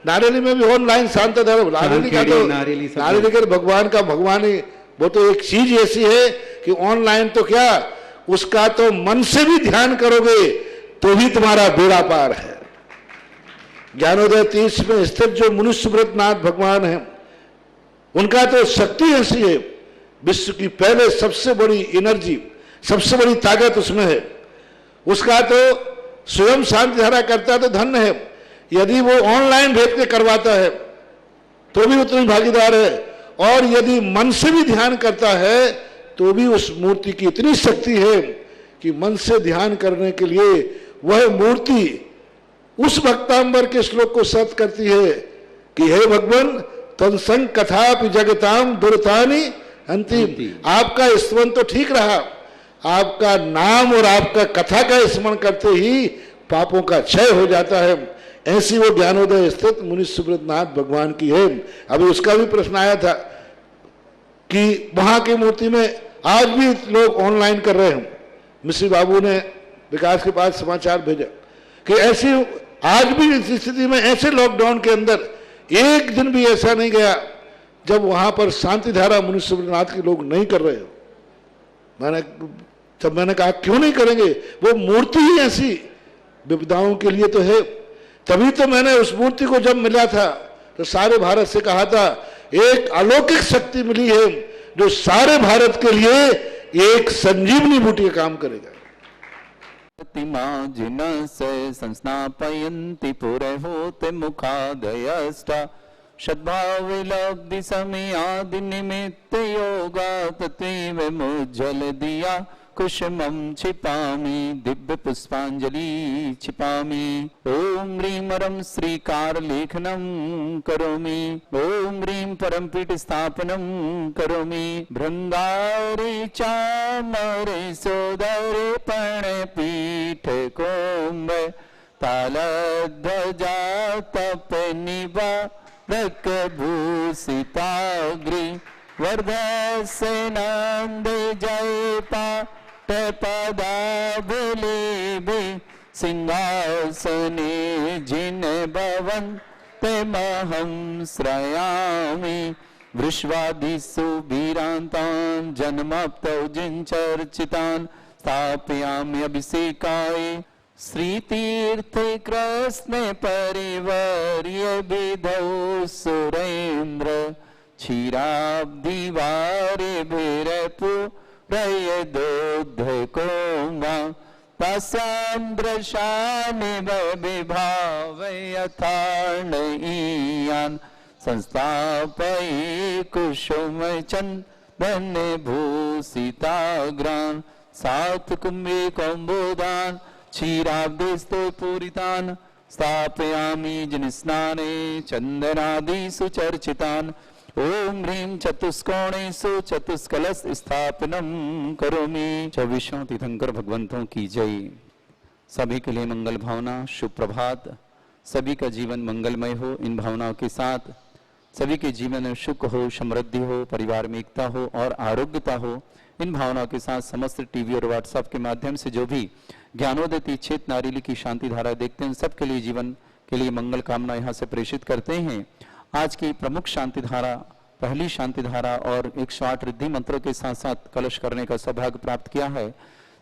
नारेली में भी ऑनलाइन शांत धर्म, नारेली का तो नारेली के भगवान का भगवान ही, वो तो एक चीज ऐसी है कि ऑनलाइन तो क्या, उसका तो मन से भी ध्यान करोगे तो भी तुम्हारा बेड़ा पार है। ज्ञानोदय 30 में स्थित जो मनुष्य व्रतनाथ भगवान है, उनका तो शक्ति ऐसी है, विश्व की पहले सबसे बड़ी एनर्जी, सबसे बड़ी ताकत उसमें है। उसका तो स्वयं शांति धारा करता है तो धन्य है, यदि वो ऑनलाइन भेज के करवाता है तो भी उतनी भागीदार है, और यदि मन से भी ध्यान करता है तो भी उस मूर्ति की इतनी शक्ति है कि मन से ध्यान करने के लिए वह मूर्ति उस भक्तांबर के श्लोक को सत्य करती है कि हे भगवान तत्संग कथापि जगताम दुर्तानि अंतिम। आपका स्मरण तो ठीक रहा, आपका नाम और आपका कथा का स्मरण करते ही पापों का क्षय हो जाता है। ऐसी वो ज्ञानोदय स्थित मुनीश्वर व्रतनाथ भगवान की है। अभी उसका भी प्रश्न आया था कि वहां की मूर्ति में आज भी लोग ऑनलाइन कर रहे हैं। मिश्री बाबू ने विकास के पास समाचार भेजा कि ऐसी आज भी इस स्थिति में, ऐसे लॉकडाउन के अंदर एक दिन भी ऐसा नहीं गया जब वहां पर शांति धारा मुनीश्वर व्रतनाथ के लोग नहीं कर रहे हो। मैंने कहा क्यों नहीं करेंगे, वो मूर्ति ही ऐसी विपदाओं के लिए तो है। तभी तो मैंने उस मूर्ति को जब मिला था तो सारे भारत से कहा था एक अलौकिक शक्ति मिली है जो सारे भारत के लिए एक संजीवनी बूटी का काम करेगा। संस्नापयन्ति पुरहोते मुखादयष्टा सद्भावलब्धि समयादि निमित्त योगा तत्व मुज्जल दिया कुसुमं छिपामि दिव्य पुष्पांजलि छिपामि। ओम ह्रीं रं श्रीकार लेखनं करोमि, ओम ह्रीं परमपीठ स्थापनं करोमि। भृंगारे चामरे सोदरे पर्णपीठ कोम्ब तालध्वजा तप निवा भूषिताग्रि वर्धसे नंद जय पदावलेभि सिंहासने जिन भवन्ते महं श्रयामि। वृष्वादिषु वीरान्तान् जन्मप्तौ जिञ्चर्चितान् स्थापयामि अभिषेकाय। श्रीतीर्थे कृष्ण परिवर्य विधौ सुरेन्द्र क्षीराब्धिवारे भैरपुरयदोद्धकोमा तस्यान्द्रशानिव विभावयथार्णयीयान् संस्थापये कुसुमचन्दन भूषिताग्रान् सात्कुम्भे कौम्बोदान् क्षीराब्धिस्थो पूरितान् स्थापयामि जनिस्नाने चन्दनादिषु चर्चितान्। ओम ह्रीं चतुष्कोणेषु चतुष्कलश स्थापनम करोमि। 24 तीर्थंकर भगवंतों की जय। सभी के लिए मंगल भावना, शुभ प्रभात। सभी का जीवन मंगलमय हो। इन भावनाओं के साथ सभी के जीवन में सुख हो, समृद्धि हो, परिवार में एकता हो और आरोग्यता हो। इन भावनाओं के साथ समस्त टीवी और व्हाट्सएप के माध्यम से जो भी ज्ञानोदय क्षेत्र नारेली की शांति धारा देखते हैं, सबके लिए जीवन के लिए मंगल कामना यहाँ से प्रेषित करते हैं। आज की प्रमुख शांति धारा, पहली शांति धारा और 108 रिद्धि मंत्रों के साथ साथ कलश करने का सौभाग्य प्राप्त किया है।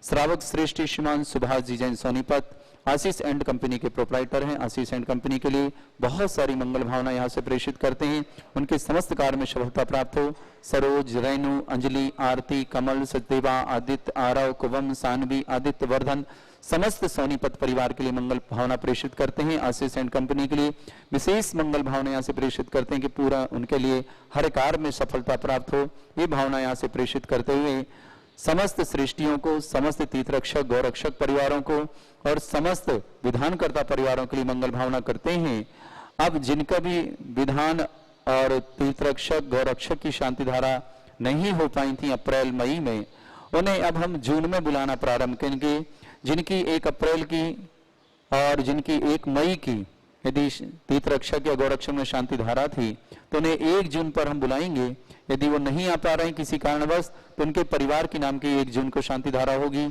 श्रावक श्रेष्ठ श्रीमान सुभाष जी जैन सोनीपत आशीष एंड कंपनी के प्रोपराइटर हैं। आशीष एंड कंपनी के लिए बहुत सारी मंगल भावना यहाँ से प्रेषित करते हैं। उनके समस्त कार्य में सफलता प्राप्त हो। सरोज, रेणु, अंजलि, आरती, कमल, सचदेवा, आदित्य, आरव, कुवम, सानवी, आदित्य वर्धन समस्त सोनीपत परिवार के लिए मंगल भावना प्रेषित करते हैं। आशीष एंड कंपनी के लिए विशेष मंगल भावना यहाँ से प्रेषित करते हैं कि पूरा उनके लिए हर कार्य में सफलता प्राप्त हो। ये भावना यहाँ से प्रेषित करते हुए समस्त सृष्टियों को, समस्त तीर्थरक्षक गौरक्षक परिवारों को और समस्त विधानकर्ता परिवारों के लिए मंगल भावना करते हैं। अब जिनका भी विधान और तीर्थरक्षक गौरक्षक की शांति धारा नहीं हो पाई थी अप्रैल मई में, उन्हें अब हम जून में बुलाना प्रारंभ करेंगे। जिनकी 1 अप्रैल की और जिनकी 1 मई की यदि तीर्थरक्षक या गौरक्षक में शांति धारा थी तो उन्हें 1 जून पर हम बुलाएंगे। यदि वो नहीं आ पा रहे हैं किसी कारणवश तो उनके परिवार के नाम की 1 जून को शांति धारा होगी।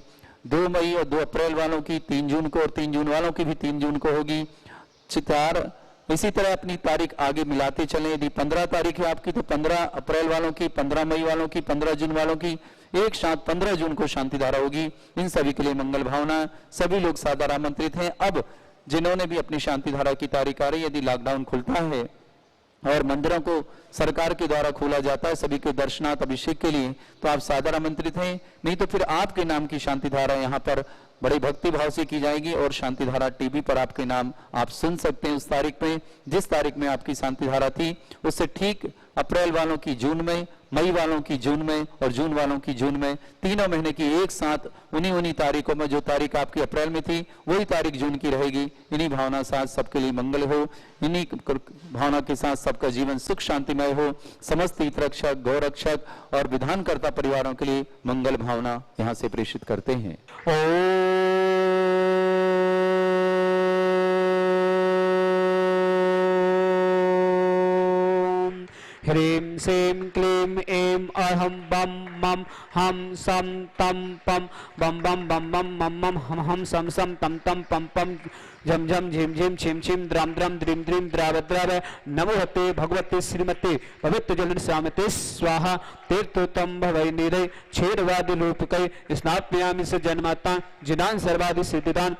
2 मई और 2 अप्रैल वालों की 3 जून को और 3 जून वालों की भी 3 जून को होगी। 4 इसी तरह अपनी तारीख आगे मिलाते चलें। यदि 15 तारीख है आपकी तो 15 अप्रैल वालों की, 15 मई वालों की, 15 जून वालों की, एक साथ 15 जून को शांति धारा होगी। इन सभी के लिए मंगल भावना, सभी लोग सादर आमंत्रित हैं। अब जिन्होंने भी अपनी शांति धारा की तारीख आ रही है, यदि लॉकडाउन खुलता है और मंदिरों को सरकार के द्वारा खोला जाता है सभी के दर्शनार्थ अभिषेक के लिए, तो आप सादर आमंत्रित हैं। नहीं तो फिर आपके नाम की शांति धारा यहाँ पर बड़ी भक्ति भाव से की जाएगी और शांति धारा टीवी पर आपके नाम आप सुन सकते हैं उस तारीख में, जिस तारीख में आपकी शांति धारा थी उससे ठीक अप्रैल वालों की जून में, मई वालों की जून में और जून वालों की जून में, तीनों महीने की एक साथ उन्हीं तारीखों में जो तारीख आपकी अप्रैल में थी वही तारीख जून की रहेगी। इन्हीं भावना साथ सबके लिए मंगल हो, इन्हीं भावना के साथ सबका जीवन सुख शांतिमय हो। समस्त हितरक्षक, गौरक्षक और विधानकर्ता परिवारों के लिए मंगल भावना यहाँ से प्रेषित करते हैं। ह्रीं श्रीं क्लीं ऐं अहं बम मम हम सम तम पम बम बम बम बम मम मम हम हम सम सम तम तम पम पम झम झम झिम झिम छिम छिम द्राम द्राम द्रीम द्रीम द्राव द्राव नमोहते भगवते श्रीमते पवित्र जलन श्यामते स्वाहा तीर्थोत्तम भवै निरय क्षेरवादि रूपकै स्नाप्यामि स जन्माता जिनान सर्वादि सिद्धिदान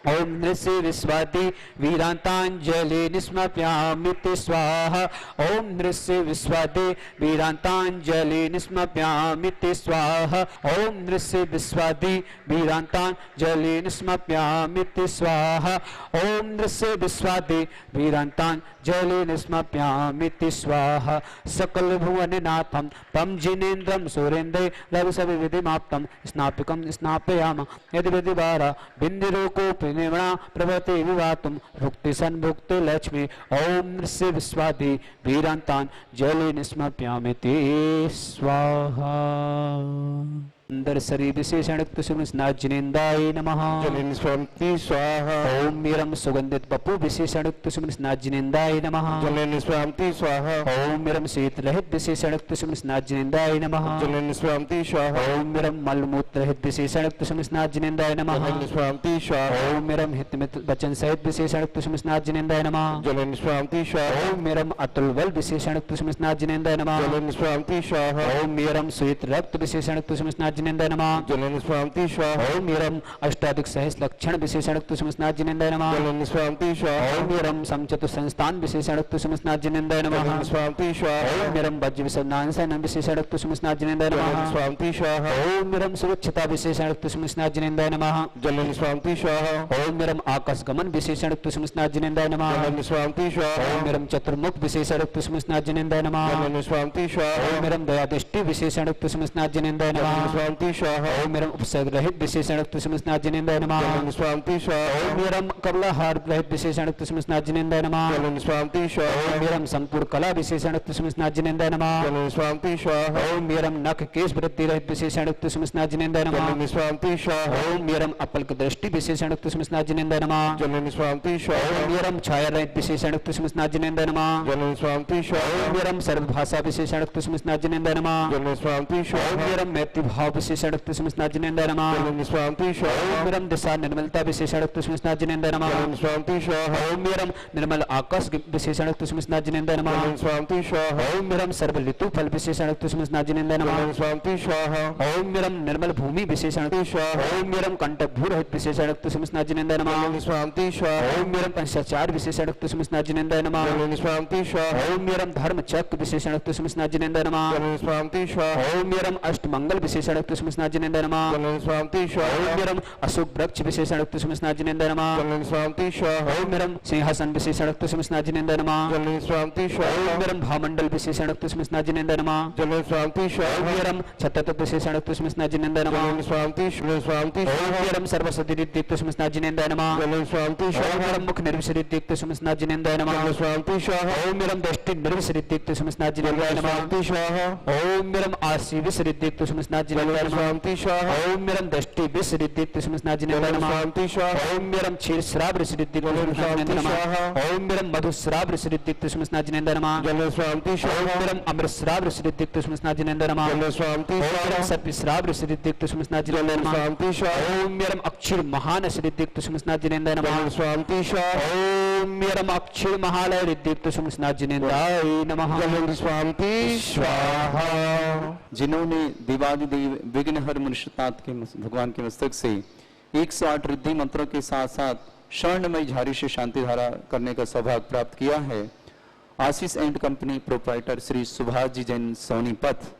ओम नृस्य विश्वाति वीरांतांजलि निस्मप्यामिति स्वाहा। ओम नृस्य विश्वाति वीरांतांजलि निस्मप्यामिति स्वाहा। ओम नृस्य विश्वाति वीरांतांजलि निस्मप्यामिति स्वाहा। ओम नृस्य विश्वाति वीरांतांजलि निस्मप्यामिति स्वाहा। सकल भुवननाथं तम जिनेन्द्रं सुरेन्द्रे लघुसवि विधिमाप्तं स्नापिकं स्नापयाम यदि विधिवारा बिन्दिरोको निर्मणा प्रभते विवातुम भुक्ति सन्भुक्ति लक्ष्मी। ओम नृस्य विश्वादि वीरांतान जले निस्मप्यामिति स्वाहा। अंदर शरीर विशेषण जिनेन्द्राय नमः। जलनिस्वामिति स्वाहा। ओम मीरम सुगंधित पप्पू विशेषण जिनेन्द्राय नमः। जलनिस्वामिति स्वाहा। ओम मीरम शीतलहित विशेषण जिनेन्द्राय नमः। जलनिस्वामिति स्वाहा। ओम मीरम मलमूत्रहित विशेषण जिनेन्द्राय नमः। जलनिस्वामिति स्वाहा। ओम मीरम हितमित वचन सहित विशेषण जिनेन्द्राय नमः। जलनिस्वामिति स्वाहा। ओम मीरम अतुल बल विशेषण जिनेन्द्राय नमः। जलनिस्वामिति स्वाहा। ओम मीरम श्वेत रक्त विशेषण जिनेन्द्राय नमः। जलनिस्वामिति स्वाहा। ओम मीरम अष्टाधिक सहस लक्षण विशेषण जिनेन्द्राय नमः। जलनिस्वामिति स्वाहा। ओम मीरम समचतु संस्थान विशेषण जिनेन्द्राय नमः। जलनिस्वामिति स्वाहा। ओम मीरम वज्र विसर्जन विशेषण जिनेन्द्राय नमः। जलनिस्वामिति स्वाहा। ओम मीरम सुरक्षिता विशेषण जिनेन्द्राय नमः। जलनिस्वामिति स्वाहा। ओम मीरम आकाश गमन विशेषण जिनेन्द्राय नमः। जलनिस्वामिति स्वाहा। ओम मीरम चतुर्मुख विशेषण जिनेन्द्राय नमः। जलनिस्वामिति स्वाहा। ओम मीरम दया दृष्टि विशेषण जिनेन्द्राय नमः। जलनिस्वामिति स्वाहा। ओम मीरम उपसर्ग रहित विशेषण जिनेन्द्राय नमः। जलनिस्वामिति स्वाहा। ओम मीरम कमलाहार रहित विशेषण जिनेन्द्राय नमः। जलनिस्वामिति स्वाहा। ओम मीरम संपूर्ण कला विशेषण जिनेन्द्राय नमः। जलनिस्वामिति स्वाहा। ओम मीरम नख केश वृत्ति रहित विशेषण जिनेन्द्राय नमः। जलनिस्वामिति स्वाहा। ओम मीरम अपल्क दृष्टि विशेषण जिनेन्द्राय नमः। जलनिस्वामिति स्वाहा। ओम मीरम छाया रहित विशेषण जिनेन्द्राय नमः। जलनिस्वामिति स्वाहा। ओम मीरम सर्वभाषा विशेषण जिनेन्द्राय नमः। जलनिस्वामिति ओम स्वाहा। मीरम मैत्री भाव विशेषण जिनेन्द्राय नमः। जलनिस्वामिति स्वाहा। ओम मीरम दिशा निर्मलता विशेषण जिनेन्द्राय नमः। जलनिस्वामिति स्वाहा। ओम मीरम निर्मल आकाश विशेषण जिनेन्द्राय नमः। जलनिस्वामिति स्वाहा। ओम मीरम सर्व ऋतु फल विशेषण जिनेन्द्राय नमः। जलनिस्वामिति स्वाहा। ओम मीरम निर्मल भूमि विशेषण स्वाहा। ओम मीरम कंटक भूरहित विशेषण जिनेन्द्राय नमः। जलनिस्वामिति स्वाहा। ओम मीरम पंचाचार विशेषण जिनेन्द्राय नमः। जलनिस्वामिति स्वाहा। ओम मीरम धर्म चक्र विशेषण जिनेन्द्राय नमः। जलनिस्वामिति स्वाहा। ओम मीरम अष्टमंगल विशेषण जिनेन्द्राय नमः। जलनिस्वामिति स्वाहा। ओम मीरम अशोक वृक्ष विशेषण जिनेन्द्राय नमः। जलनिस्वामिति स्वाहा। ओम मीरम सिंहासन विशेषण जिनेन्द्राय नमः। जलनिस्वामिति ओम स्वाहा। मीरम भामंडल विशेषण जिनेन्द्राय नमः। जलनिस्वामिति स्वाहा। ओम मीरम छतत विशेषण जिनेन्द्राय नमः। जलनिस्वामिति स्वाहा। ओम मीरम सर्वसदीदीप्त जिनेन्द्राय नमः। जलनिस्वामिति ओम स्वाहा। मीरम मुख निर्विसरीदीप्त जिनेन्द्राय नमः। जलनिस्वामिति स्वाहा। ओम मीरम दृष्टि निर्विसरीदीप्त जिनेन्द्राय नमः। जलनिस्वामिति स्वाहा। ओम मीरम आशी विसरीदीप्त जिनेन्द्राय नमः। जलनिस्वामिति स्वाहा। ओम मीरम दृष्टि विसरीदीप्त जिनेन्द्राय नमः। जलनिस्वामिति स्वाहा। ओम मीरम क्षीर श्राव विसरीदीप्त जिनेन्द्राय नमः। ओम मीरम मधु श्राव विसरीदीप्त जिनेन्द्राय नमः। जलनिस्वामिति ओम स्वाहा। मीरम अमृत श्राव विसरीदीप्त जिनेन्द्राय नमः। जलनिस्वामिति ओम स्वाहा। मीरम सत्य श्राव विसरीदीप्त जिनेन्द्राय नमः। जलनिस्वामिति स्वाहा। ओम मीरम अक्षर महान विसरीदीप्त जिनेन्द्राय नमः। जलनिस्वामिति स्वाहा। ओम यरमाक्षी महालय रिद्दीप्त सुमस्नाजिनेन्द्राय नमः। स्वामी स्वाहा। जिन्होंने देवादिदेव विघ्नहर मनुष्यनाथ के भगवान के मस्तक से 108 रिद्धि मंत्रों के साथ साथ स्वर्णमय झारी से शांति धारा करने का सौभाग्य प्राप्त किया है, Ashish and company proprietor Shri Subhash ji Jain Sonipat,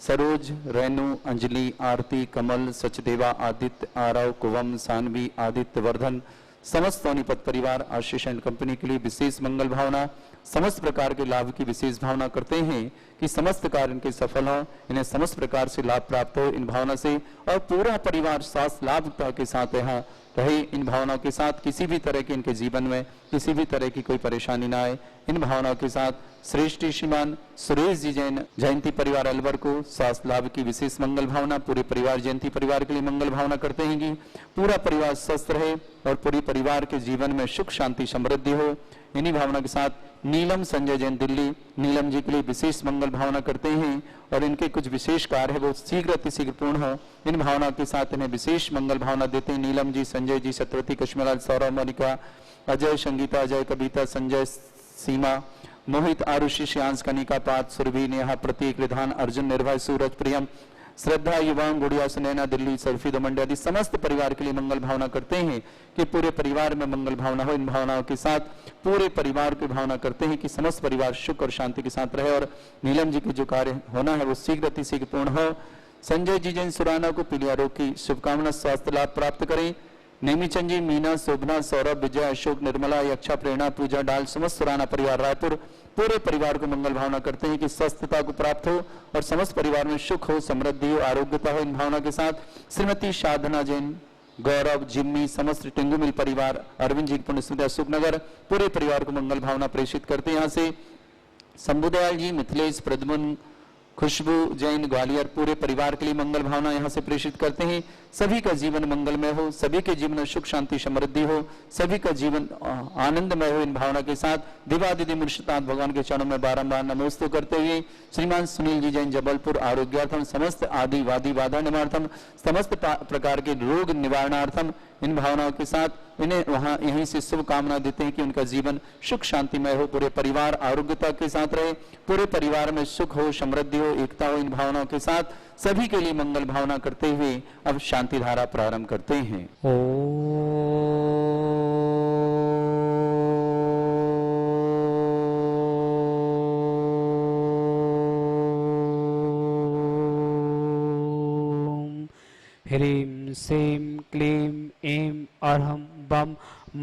Saroj, Renu, Anjali, Aarti, Kamal, Sachdeva, Aditya, Aarav, Kuvam, Saanvi, Aditya, Vardhan, समस्त सोनीपत परिवार आशीष एंड कंपनी के लिए विशेष मंगल भावना, समस्त प्रकार के लाभ की विशेष भावना करते हैं कि समस्त कार्य इनके सफल हो, इन्हें समस्त प्रकार से लाभ प्राप्त हो इन भावना से, और पूरा परिवार स्वास्थ्य लाभता के साथ यहाँ रहे इन भावनाओं के साथ, किसी भी तरह के इनके जीवन में किसी भी तरह की कोई परेशानी ना आए। इन भावनाओं के साथ श्रेष्ठ श्रीमान सुरेश जी जैन जयंती परिवार अलवर को स्वास्थ्य लाभ की विशेष मंगल भावना, पूरे परिवार जयंती परिवार के लिए मंगल भावना करते हैं कि पूरा परिवार स्वस्थ रहे और पूरे परिवार के जीवन में सुख शांति समृद्धि हो। इन्हीं भावना के साथ नीलम संजय जैन दिल्ली, नीलम जी के लिए विशेष मंगल भावना करते हैं और इनके कुछ विशेष कार्य है वो शीघ्र अतिशीघ्र पूर्ण हो। इन भावना के साथ इन्हें विशेष मंगल भावना देते हैं नीलम जी, संजय जी, सत्यवती, कश्मीरलाल, सौरभ, मोनिका, अजय, संगीता, अजय, कविता, संजय, सीमा, मोहित, आरुषि, श्यांश, कनिका, पात, सुरभि, नेहा, प्रतीक, रिधान, अर्जुन, निर्भय, सूरज, प्रियम, श्रद्धा, युवांग, गुड़िया, सुनैना, दिल्ली, सर्फी, दमंडी आदि समस्त परिवार के लिए मंगल भावना करते हैं कि पूरे परिवार में मंगल भावना हो। इन भावनाओं के साथ पूरे परिवार की भावना करते हैं कि समस्त परिवार सुख और शांति के साथ रहे और नीलम जी के जो कार्य होना है वो शीघ्र अतिशीघ्र पूर्ण हो। संजय जी जैन सुराना को पीलिया रोग की शुभकामना, स्वास्थ्य लाभ प्राप्त करें। नेमीचंद जी, मीना, शोभना, सौरभ, विजय, अशोक, निर्मला, यक्षा, प्रेरणा, पूजा, डाल समस्त सुराना परिवार रायपुर पूरे परिवार को मंगल भावना करते हैं कि स्वस्थता को प्राप्त हो और समस्त परिवार में सुख हो, समृद्धि हो, आरोग्यता हो। इन भावना के साथ श्रीमती साधना जैन, गौरव, जिम्मी, समस्त टिंगू मिल परिवार, अरविंद जी पुण्य स्मृति अशोक नगर पूरे परिवार को मंगल भावना प्रेषित करते हैं। यहाँ से शंभुदयाल जी, मिथिलेश, प्रद्युम्न, खुशबू जैन ग्वालियर पूरे परिवार के लिए मंगल भावना यहाँ से प्रेषित करते हैं। सभी का जीवन मंगलमय हो, सभी के जीवन में सुख शांति समृद्धि हो, सभी का जीवन आनंदमय हो। इन भावना के साथ देवादिदेव मनुष्यनाथ भगवान के चरणों में बारंबार नमोस्तु करते हुए श्रीमान सुनील जी जैन जबलपुर आरोग्यार्थम, समस्त आदि वादी बाधा निवारणार्थम, समस्त प्रकार के रोग निवारणार्थम इन भावनाओं के साथ इन्हें वहां यहीं से शुभकामना देते हैं कि उनका जीवन सुख शांतिमय हो, पूरे परिवार आरोग्यता के साथ रहे, पूरे परिवार में सुख हो, समृद्धि हो, एकता हो। इन भावनाओं के साथ सभी के लिए मंगल भावना करते हुए अब शांति धारा प्रारंभ करते हैं। ह्रीं श्रीं क्लीं ऐं अरहं बम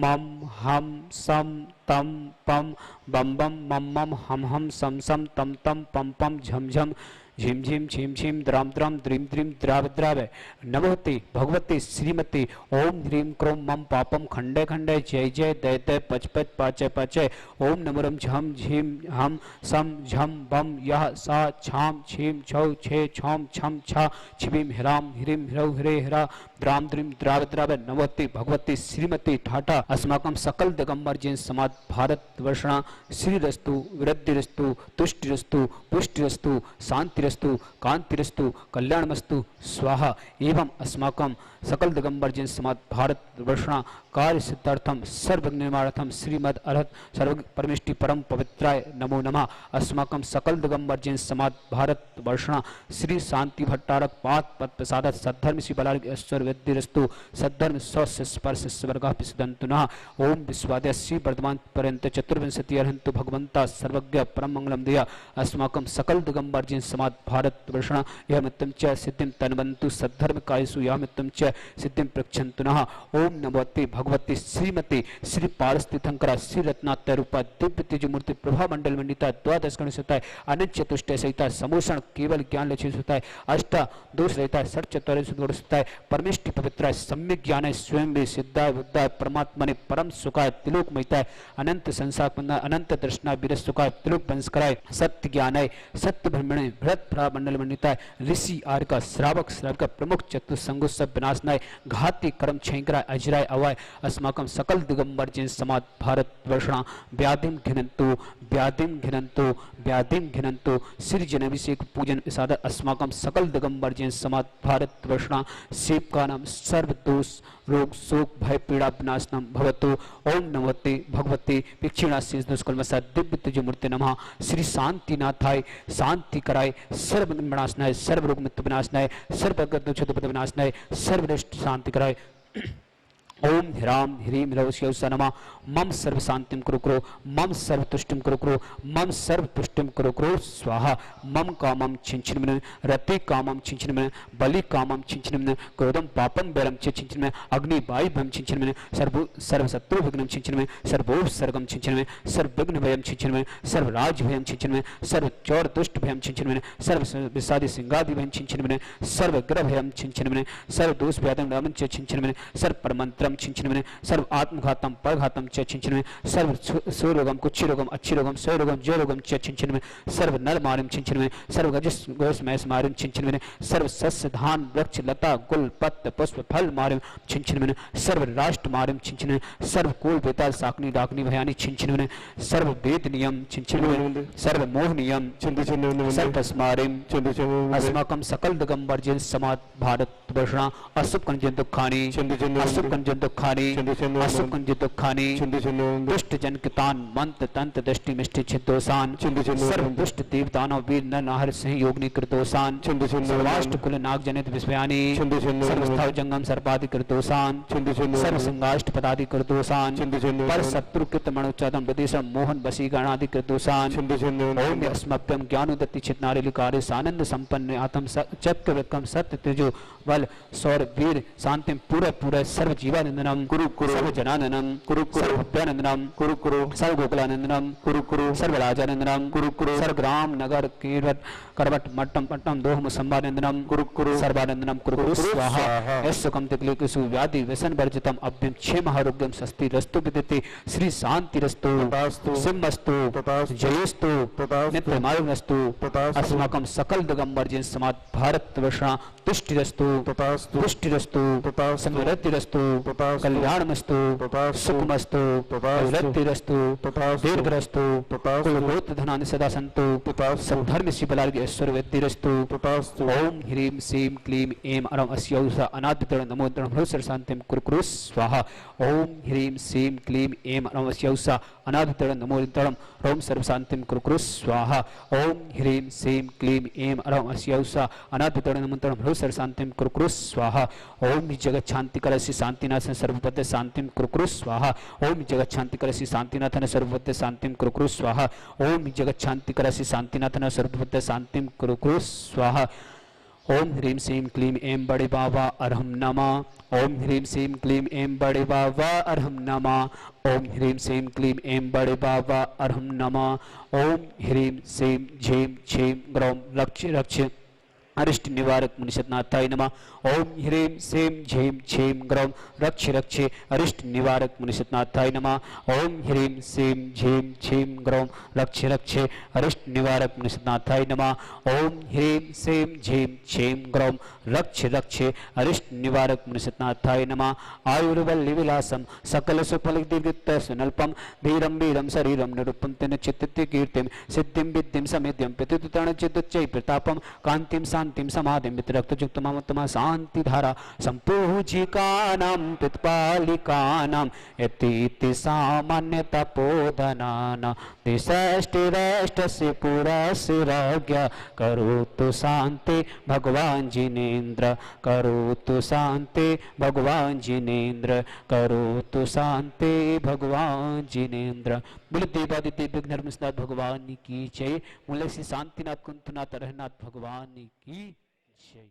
मम हम सम तम पम बम बम मम मम हम हम सम सम तम तम पम पम झम झम झिम झिम छिम छिम द्राम द्राम द्रीम द्रीम द्राव द्राव नमोते भगवते श्रीमती ओम ह्रीं क्रोम मम पापम खंडे खंडे जय जय दय दय पच पच पाचय पाचय ओम नमरम झम झिम हम सम झम बम यह सा छाम छीम छौ छे छौम छम छा छिबिम हिराम हिरीं हिरौ हिरे हिरा द्राम द्रीम द्राव द्राव नमोते भगवते श्रीमती ठाटा अस्माकं सकल दिगंबर जैन समाज भारत वर्षणा श्रीरस्तु वृद्धिरस्तु तुष्टिरस्तु पुष्टिरस्तु शांतिरस्तु कांतिरस्तु कल्याणमस्तु स्वाहा एवं अस्माकं सकल दिगंबर जैन समाज भारत वर्षणा कार्य सिद्धार्थम सर्व निर्माणार्थम श्रीमद अर्हत सर्व परमेष्टि परम पवित्राय नमो नमः। अस्माकं सकल दिगंबर जैन समाज भारत वर्षणा श्री शांति भट्टारक पात पद प्रसाद सद्धर्म श्री बलार्ग ऐश्वर विद्धिरस्तु सद्धर्म स्पर्श स्वर्गः पिसदन्तु नः। ओम विश्वाद्य श्री वर्धमान पर्यंत चतुर्विंशति अर्हन्तु भगवंता सर्वज्ञ परम मंगलम देया। अस्माकं सकल दिगंबर जैन समाज भारत वर्षणा यह मित्तम च सिद्धिं तन्वन्तु सद्धर्म कायसु यह मित्तम च सिद्धिं प्रक्षन्तु नः। ओम नमोते भगवती श्रीमती श्री पारस्थितंकरा श्री रत्नात्य रूपा दिव्य तेज मूर्ति प्रभा मंडल मंडिता द्वादश गण होता है अनंत चतुष्टय सहिता समूषण केवल ज्ञान लक्ष्य होता है अष्ट दोष रहता है षट चतुर्थ होता है परमेष्टि पवित्र है सम्यक ज्ञान है स्वयं भी सिद्धाय बुद्धाय परमात्मा ने परम सुखाय तिलोक महिता है अनंत संसार अनंत दर्शना विरत सुखाय तिलोक वंशकराय सत्य ज्ञान है सत्य ब्रह्मणे भरत भ्रा मंडल मंडिता है ऋषि आर्य का श्रावक श्रावक प्रमुख चतुसंगो सब विनाशनाय घाती कर्म छेंकराय अजराय अवाय अस्माकं सकल दिगंबर जैन समाज भारत वर्षणा व्याधिम घिनंतु व्याधिं घिनंतु व्याधिं घिनंतु श्री जनाभिषेक पूजन साधक अस्माकं सकल दिगंबर जैन समाज भारत वर्षणा सेवका नाम सर्व दोष रोग शोक भय पीड़ा विनाशनम भवतु। ओम नमोते भगवते पिक्षिणासीस दुष्कर्मसा दिव्य तुज मूर्ति नमः। श्री शांतिनाथाय शांति कराय सर्व विनाशनाय सर्व रोग मृत्यु विनाशनाय सर्व दुष्ट विनाशनाय सर्वश्रेष्ठ शांति कराय। ओम ह्राम ह्रीम ह्रवस्यौसा नमः। मम सर्व शांतिम कुरु कुरु मम सर्व तुष्टिम कुरु कुरु मम सर्व पुष्टिम कुरु कुरु स्वाहा। मम कामम छिंछिनमिन रति कामम छिंछिनमिन बलि कामम छिंछिनमिन क्रोधम पापम बैरम छिंछिनमिन अग्नि वायु भयम छिंछिनमिन सर्व शत्रु विघ्नम छिंछिनमिन सर्वो सर्गम छिंछिनमिन सर्व विघ्न भयम छिंछिनमिन सर्व राज भयम छिंछिनमिन सर्व चौर दुष्ट भयम छिंछिनमिन सर्व विषादि सिंगादि भयम छिंछिनमिन सर्व ग्रह भयम छिंछिनमिन सर्व दोष व्याधम रामं छिंछिनमिन सर्व परमंत्रम छिंछिनमिन सर्व आत्मघातम परघातम छिंछिनमिन सर्व सूरोगम कुक्षिरोगम अच्छिरोगम स्वरोगम जयरोगम छिंछिनमिन सर्व नल मारिम छिंछिनमिन सर्व गजस गोस मैस मारिम छिंछिनमिन सर्व सस्य धान वृक्ष लता गुल पत्र पुष्प फल मारिम छिंछिनमिन सर्व राष्ट्र मारिम छिंछिनमिन सर्व कुल बेताल साकनी डाकनी भयानी छिंछिनमिन सर्व वेद नियम छिंछिनमिन सर्व मोह नियम सर्व तस्मारिम अस्माकं सकल दिगंबर जिन समात भारत वर्षणा अशुभ कंजन दुखानी अशुभ कंजन दुखानी अशुभ कंजन दुखानी दुष्ट जन कितान मंत्र तंत्र दृष्टि मिष्टि छिदोसान सर्व दुष्ट देवतानव वीर नर नाहर सिंह योगिनी कृतोसान सर्वाष्ट कुल नाग जनित विस्मयानी सर्वस्थाव जंगम सर्पादि कृतोसान सर्व संगाष्ट पदादि कृतोसान पर शत्रु कृत मणुचादम विदेशम मोहन वसी गणादि कृतोसान ओम अस्मभ्यम ज्ञानोदत्ति चित्नारिलिकारे सानंद संपन्न आत्म चक्रवृक्कम सत्य तेजो बल सौर वीर शांतिम पूरा पूरा सर्व जीवानंदनम कुरु कुरु सर्व जनाननम कुरु कुरु भव्यानंदनम कुरु कुरु सर्व गोकुलानंदनम कुरु कुरु सर्व राजानंदनम कुरु कुरु सर्व ग्राम नगर कीर्वट करवट मट्टम पट्टम दोहम संबानंदनम कुरु कुरु सर्वानंदनम कुरु कुरु स्वाहा यस्सुकम तिक्लिकसु व्याधि व्यसन वर्जितम अभ्यम क्षेम आरोग्यम स्वस्ति रस्तु विदिते श्री शांति रस्तु सिंहस्तु जयस्तु नित्यमारुणस्तु अस्माकं सकल दिगंबर जिन समाज भारत वर्षा तुष्टिरस्तु पुष्टिरस्तु समृद्धिरस्तु कल्याणमस्तु सुखमस्तु वृद्धिरस्तु दीर्घरस्तु कुलगोत्र धनानि सदा सन्तु सब धर्म शिवलार्ग ऐश्वर्य वृद्धिरस्तु ओम ह्रीं श्रीं क्लीं ऐं अरं अस्यौष अनादितरण नमो ब्रह्मोत्सर शांतिं कुरु कुरु स्वाहा। ओम ह्रीं श्रीं क्लीं ऐं अरं अस्यौष अनादितरण नमो तरणं रोम सर्व शांतिं कुरु कुरु स्वाहा। ओम ह्रीं श्रीं क्लीं ऐं अरं अस्यौष अनादितरण नमो तरणं सर्व शांतिं कुरु कुरु स्वाहा। ओम जगत शांति कर श्री शांतिनाथन सर्वपद शांतिं कुरु कुरु स्वाहा। ओम जगत शांति कर श्री शांतिनाथन सर्वपद शांतिं कुरु कुरु स्वाहा। ओम जगत शांति कर श्री शांतिनाथन सर्वपद शांतिं कुरु कुरु स्वाहा। ओम ह्रीं श्रीं क्लीं ऐं बड़े बाबा अरहम नमः। ओम ह्रीं श्रीं क्लीं ऐं बड़े बाबा अरहम नमः। ओम ह्रीं श्रीं क्लीं ऐं बड़े बाबा अरहम नमः। ओम ह्रीं श्रीं झीं छीं ग्रौं रक्ष रक्ष अरिष्ट निवारक मुनिषदनाथाय नमः। ओम ह्रीं श्रीं झीं छीं ग्रौं रक्ष रक्ष अरिष्ट निवारक मुनिषदनाथाय नमः। ओम ह्रीं श्रीं झीं छीं ग्रौं रक्ष रक्ष अरिष्ट निवारक मुनिषदनाथाय नमः। ओम ह्रीं श्रीं झीं छीं ग्रौं रक्ष रक्ष अरिष्ट निवारक मुनिषदनाथाय नमः। आयुर्वल्ली विलासम सकल सुफल दीर्घित सुनल्पम धीरम वीरम शरीरम निरुपम तेन चित्त कीर्तिम सिद्धिं विद्धिं समेध्यं प्रतितुतण चित्तचै प्रतापम कांतिम शांतिम समाधिम वितरक्तयुक्त ममतमा शांति धारा संपूजिकानां प्रतिपालिकानां यतीति सामान्य तपोधनानां दिशष्टिरष्टस्य पुरस्य राज्ञा करोतु शांति भगवान जिनेन्द्र करोतु शांति भगवान जिनेन्द्र करोतु शांति भगवान जिनेन्द्र। बोले देवादिदेव विघ्नहरनाथ भगवान की जय। बोले श्री शांतिनाथ कुंतनाथ रहनाथ भगवान की जय।